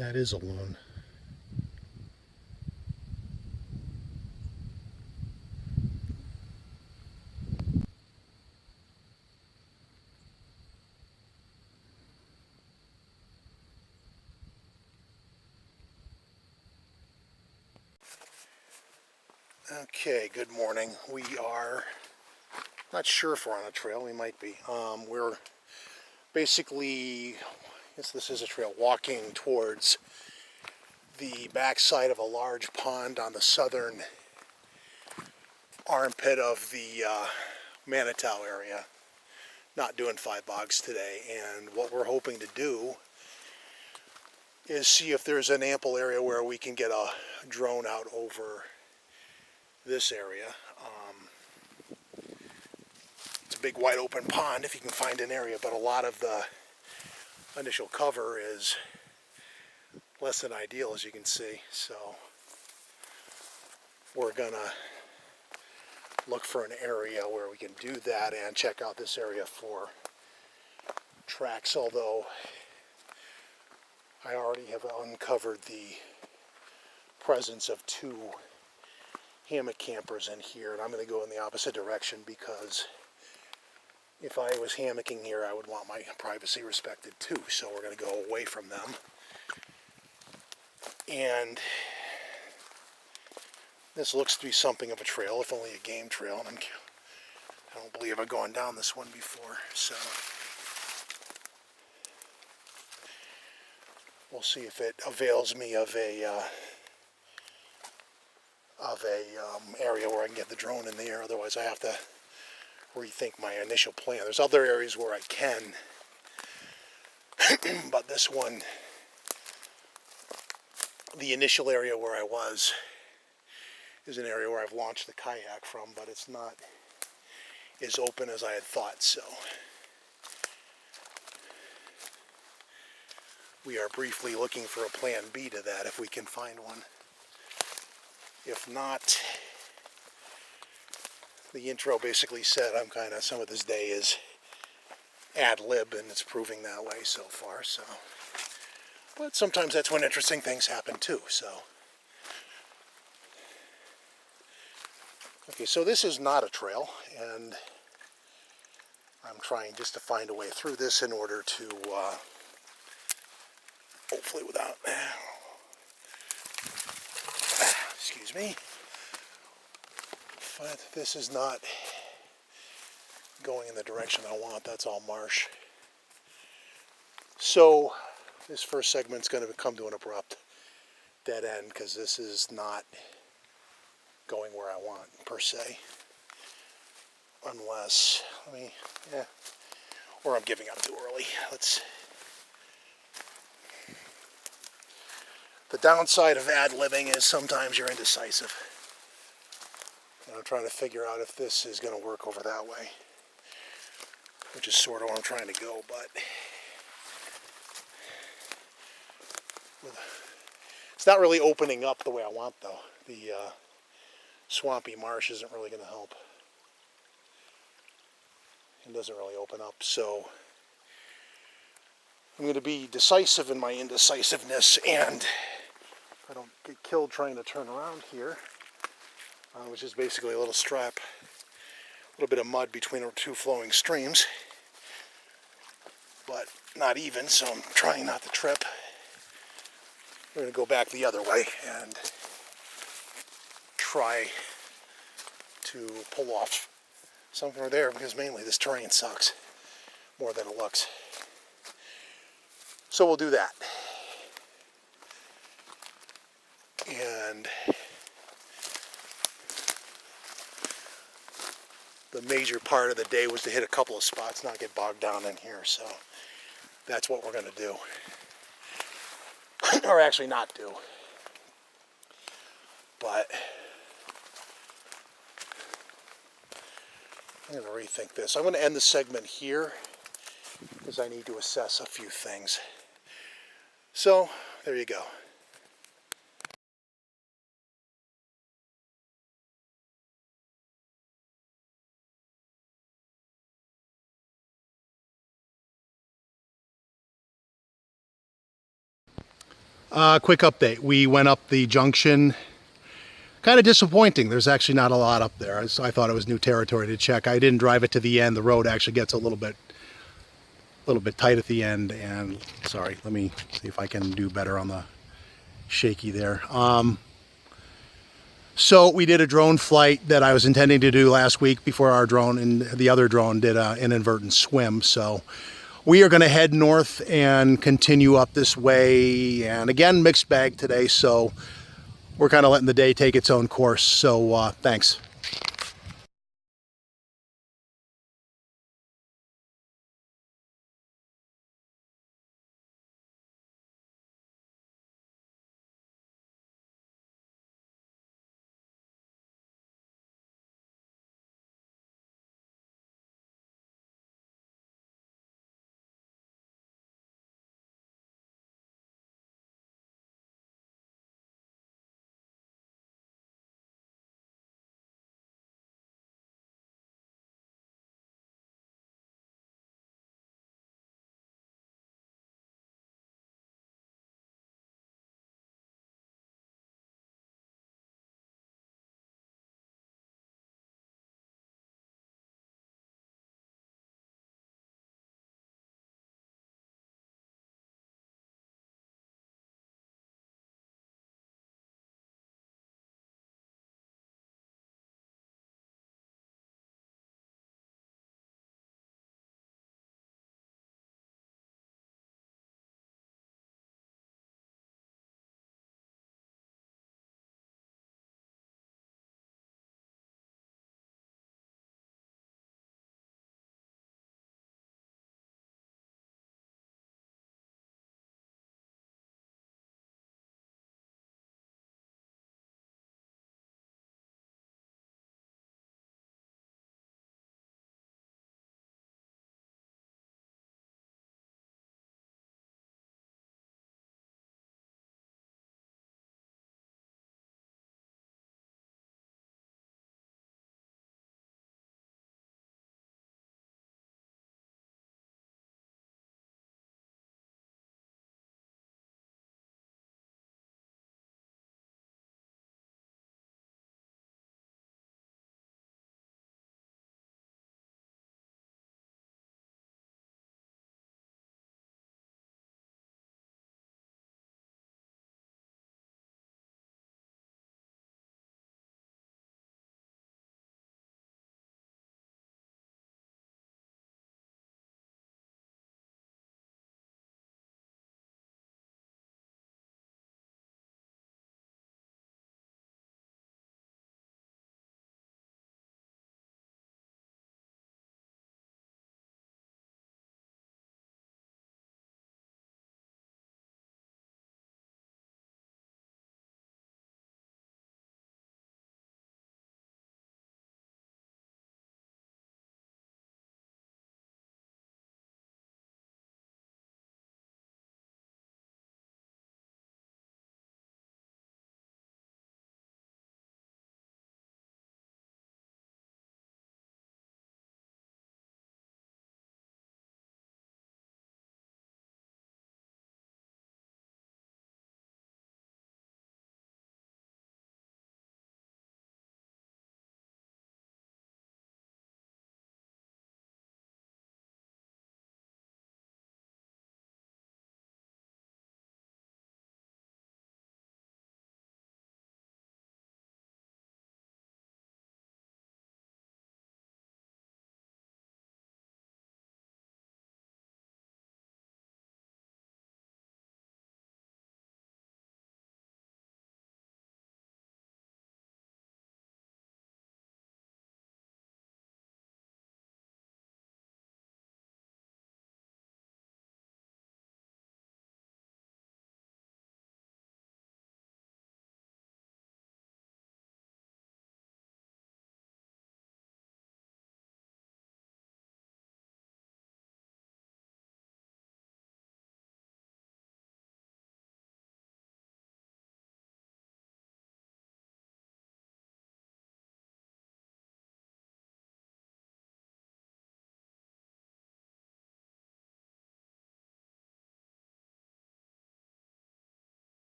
That is a loon. Okay, good morning. We are not sure if we're on a trail. We might be. We're basically, I guess this is a trail, walking towards the backside of a large pond on the southern armpit of the Manitow area. Not doing 5 bogs today, and what we're hoping to do is see if there's an ample area where we can get a drone out over this area. It's a big wide open pond if you can find an area, but a lot of the initial cover is less than ideal, as you can see. So we're gonna look for an area where we can do that and check out this area for tracks, although I already have uncovered the presence of 2 hammock campers in here, and I'm going to go in the opposite direction because if I was hammocking here, I would want my privacy respected too. So we're going to go away from them. And this looks to be something of a trail, if only a game trail. And I don't believe I've gone down this one before, so we'll see if it avails me of a area where I can get the drone in the air. Otherwise, I have to rethink my initial plan. There's other areas where I can, but this one, the initial area where I was, is an area where I've launched the kayak from, but it's not as open as I had thought. So we are briefly looking for a plan B to that if we can find one. If not, the intro basically said some of this day is ad lib, and it's proving that way so far. So, but sometimes that's when interesting things happen too. So, okay, so this is not a trail, and I'm trying just to find a way through this in order to hopefully without, excuse me, but this is not going in the direction I want. That's all marsh. So this first segment's going to come to an abrupt dead end because this is not going where I want per se, unless or I'm giving up too early. The downside of ad-libbing is sometimes you're indecisive. And I'm trying to figure out if this is going to work over that way, which is sort of where I'm trying to go, but it's not really opening up the way I want, though. The swampy marsh isn't really going to help. It doesn't really open up, so I'm going to be decisive in my indecisiveness, and I don't get killed trying to turn around here, which is basically a little strap, a little bit of mud between our 2 flowing streams, but not even, so I'm trying not to trip. We're going to go back the other way and try to pull off something over there, because mainly this terrain sucks more than it looks. So we'll do that. And the major part of the day was to hit a couple of spots, not get bogged down in here. So that's what we're going to do. Or actually not do. But I'm going to rethink this. I'm going to end the segment here because I need to assess a few things. So there you go. Quick update. We went up the junction. Kind of disappointing. There's actually not a lot up there. So I thought it was new territory to check. I didn't drive it to the end. The road actually gets a little bit tight at the end. And sorry, let me see if I can do better on the shaky there. So we did a drone flight that I was intending to do last week before our drone, and the other drone did an inadvertent swim. So we are going to head north and continue up this way. And again, mixed bag today. So we're kind of letting the day take its own course. So thanks.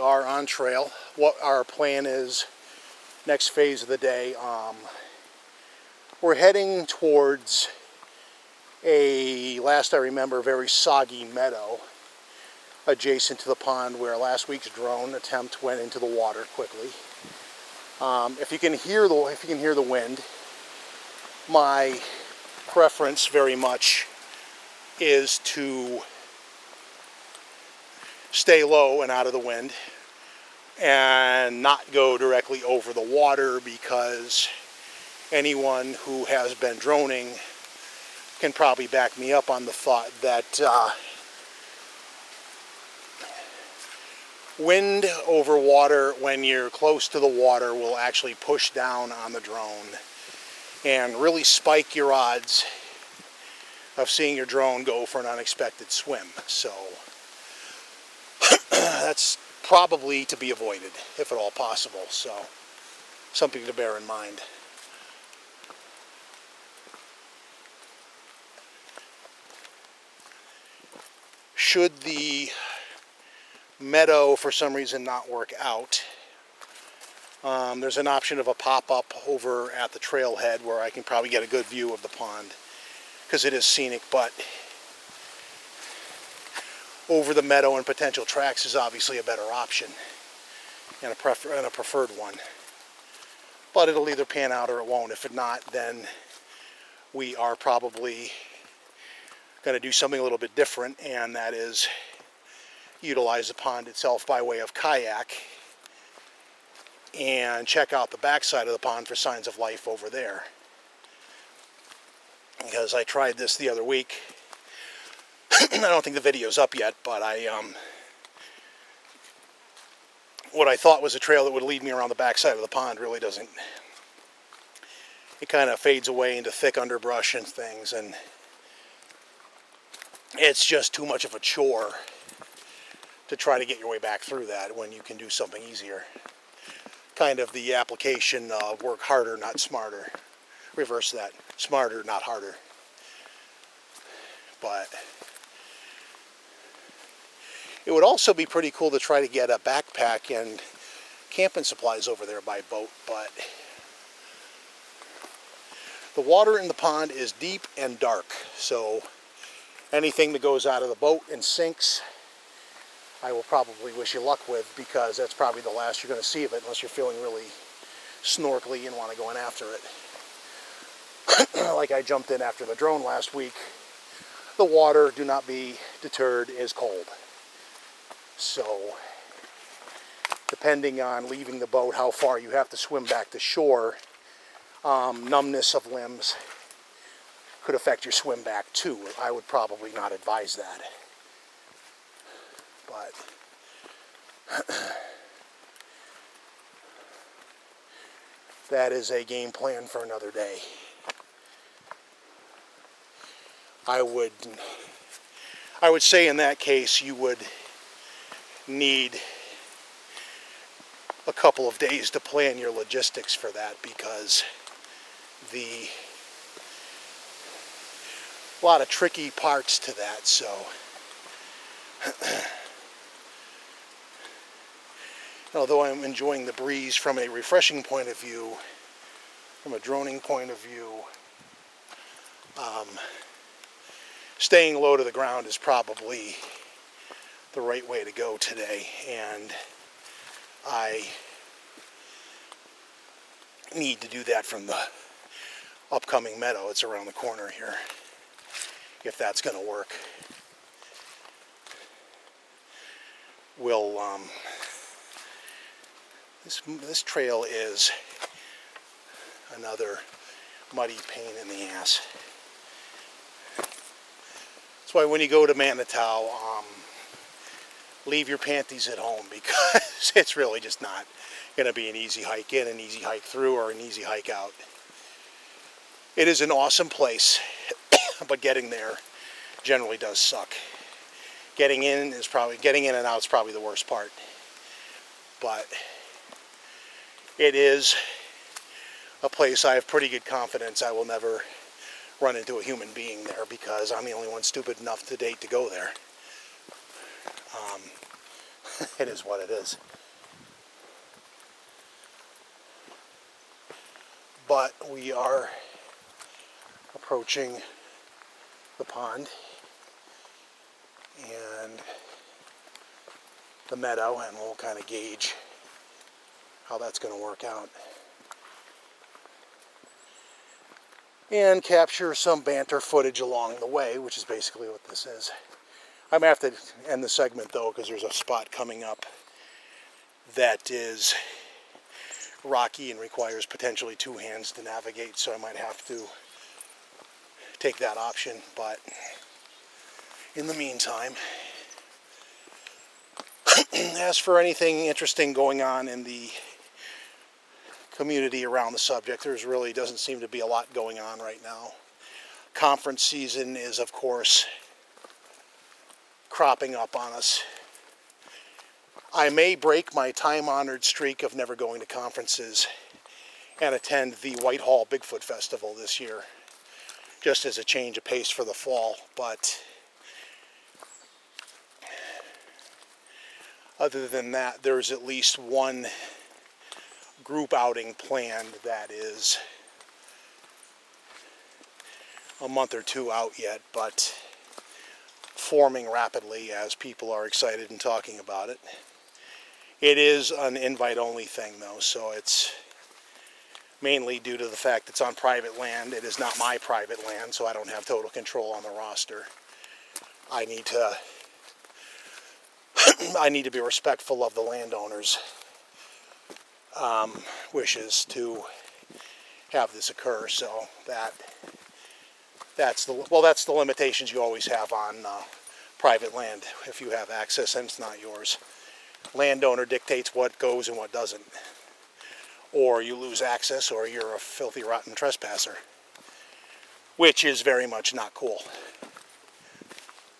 Are on trail. What our plan is next phase of the day. We're heading towards a, last I remember, very soggy meadow adjacent to the pond where last week's drone attempt went into the water quickly. If you can hear the wind, my preference very much is to stay low and out of the wind and not go directly over the water, because anyone who has been droning can probably back me up on the thought that wind over water when you're close to the water will actually push down on the drone and really spike your odds of seeing your drone go for an unexpected swim. So that's probably to be avoided if at all possible. So something to bear in mind. Should the meadow for some reason not work out, there's an option of a pop-up over at the trailhead where I can probably get a good view of the pond, because it is scenic, but over the meadow and potential tracks is obviously a better option and a preferred one. But it'll either pan out or it won't. If it not, then we are probably going to do something a little bit different, and that is utilize the pond itself by way of kayak and check out the backside of the pond for signs of life over there. Because I tried this the other week. I don't think the video's up yet, but what I thought was a trail that would lead me around the backside of the pond really doesn't. It kind of fades away into thick underbrush and things, and it's just too much of a chore to try to get your way back through that when you can do something easier. Kind of the application of work harder, not smarter. Reverse that. Smarter, not harder. But it would also be pretty cool to try to get a backpack and camping supplies over there by boat, but the water in the pond is deep and dark, so anything that goes out of the boat and sinks, I will probably wish you luck with, because that's probably the last you're going to see of it unless you're feeling really snorkely and want to go in after it. Like I jumped in after the drone last week. The water, do not be deterred, is cold. So, depending on leaving the boat, how far you have to swim back to shore, numbness of limbs could affect your swim back too. I would probably not advise that. But that is a game plan for another day. I would say in that case you would need a couple of days to plan your logistics for that, because a lot of tricky parts to that. So although I'm enjoying the breeze from a refreshing point of view, from a droning point of view, staying low to the ground is probably the right way to go today, and I need to do that from the upcoming meadow. It's around the corner here, if that's going to work. We'll this trail is another muddy pain in the ass. That's why when you go to Manitou, leave your panties at home, because it's really just not going to be an easy hike in, an easy hike through, or an easy hike out. It is an awesome place, but getting there generally does suck. Getting in and out is probably the worst part. But it is a place I have pretty good confidence I will never run into a human being there, because I'm the only one stupid enough to date to go there. it is what it is. But we are approaching the pond and the meadow, and we'll kind of gauge how that's going to work out. And capture some banter footage along the way, which is basically what this is. I'm going to have to end the segment though, because there's a spot coming up that is rocky and requires potentially two hands to navigate, so I might have to take that option. But in the meantime, as for anything interesting going on in the community around the subject, there's really doesn't seem to be a lot going on right now. Conference season is, of course, cropping up on us. I may break my time-honored streak of never going to conferences and attend the Whitehall Bigfoot Festival this year, just as a change of pace for the fall. But other than that, there's at least one group outing planned that is a month or two out yet, but forming rapidly as people are excited and talking about it. It is an invite-only thing though, so it's mainly due to the fact it's on private land. It is not my private land, so I don't have total control on the roster. I need to be respectful of the landowners' wishes to have this occur. So that's the limitations you always have on private land. If you have access and it's not yours, landowner dictates what goes and what doesn't, or you lose access, or you're a filthy rotten trespasser, which is very much not cool.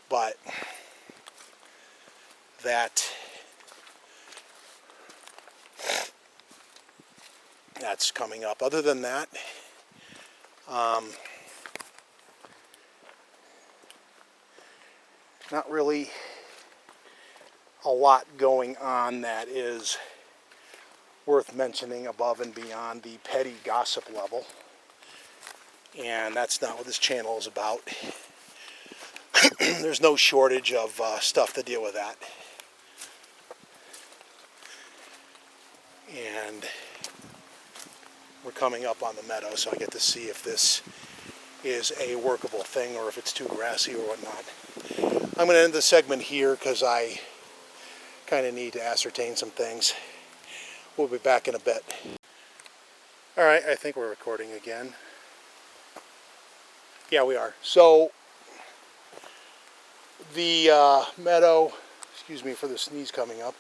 But that's coming up. Other than that, not really a lot going on that is worth mentioning above and beyond the petty gossip level. And that's not what this channel is about. There's no shortage of stuff to deal with that. And we're coming up on the meadow, so I get to see if this is a workable thing or if it's too grassy or whatnot. I'm going to end the segment here because I kind of need to ascertain some things. We'll be back in a bit. Alright, I think we're recording again. Yeah, we are. So, the meadow, excuse me for the sneeze coming up,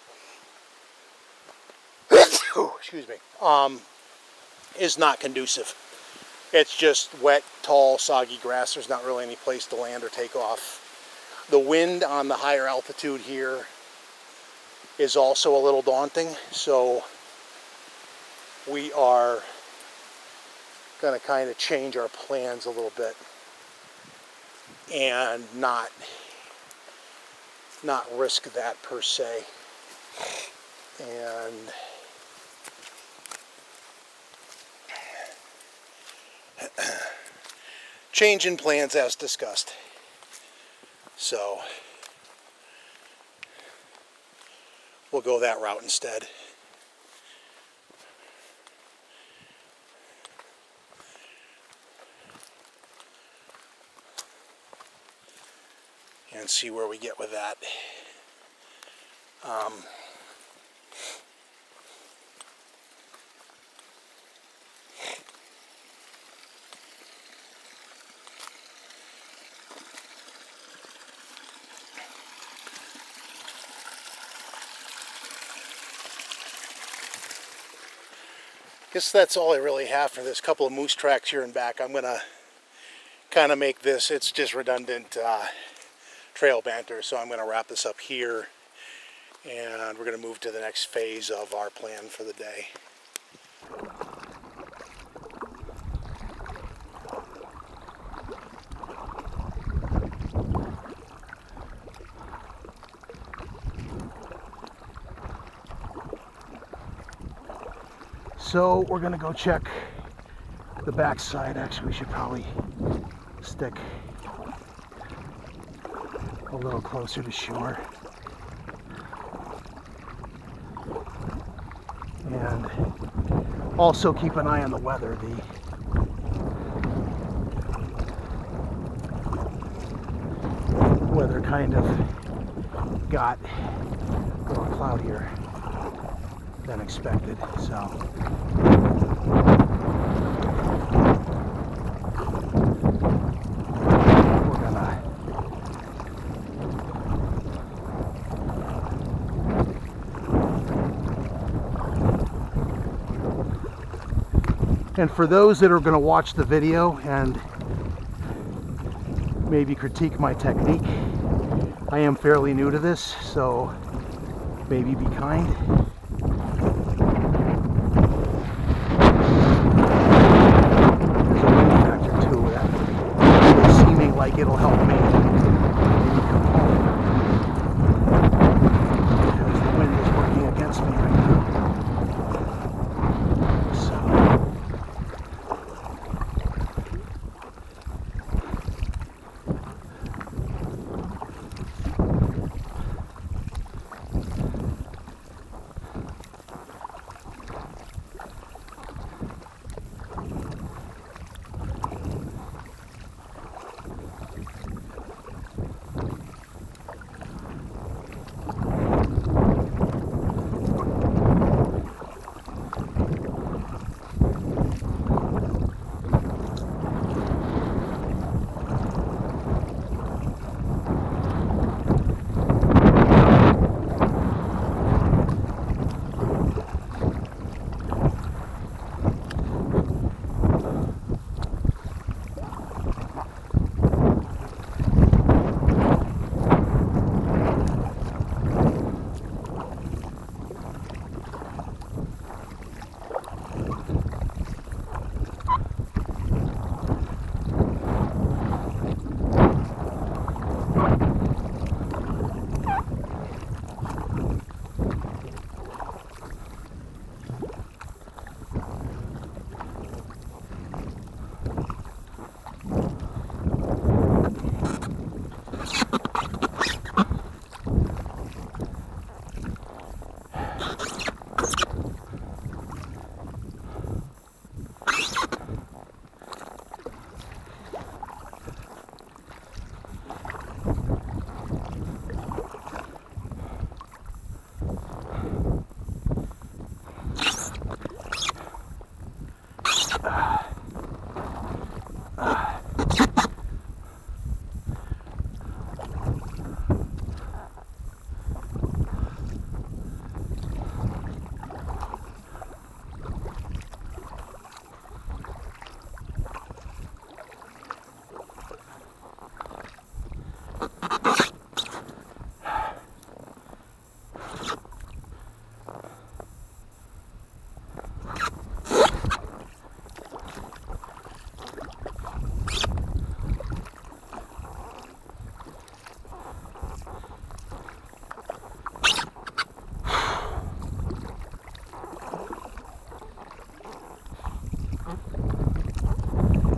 excuse me, is not conducive. It's just wet, tall, soggy grass. There's not really any place to land or take off. The wind on the higher altitude here is also a little daunting, so we are going to kind of change our plans a little bit and not risk that per se. And change in plans as discussed. So we'll go that route instead. And see where we get with that. Guess that's all I really have for this. Couple of moose tracks here and back. I'm gonna kind of make this, it's just redundant trail banter, so I'm gonna wrap this up here and we're gonna move to the next phase of our plan for the day. So we're gonna go check the backside. Actually, we should probably stick a little closer to shore. And also keep an eye on the weather. The weather kind of got a little cloudier than expected, so we're gonna and for those that are going to watch the video and maybe critique my technique, I am fairly new to this, so maybe be kind. There's a wind factor too, that is seeming like it'll help me maybe come home, because the wind is working against me right now.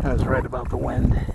I was right about the wind.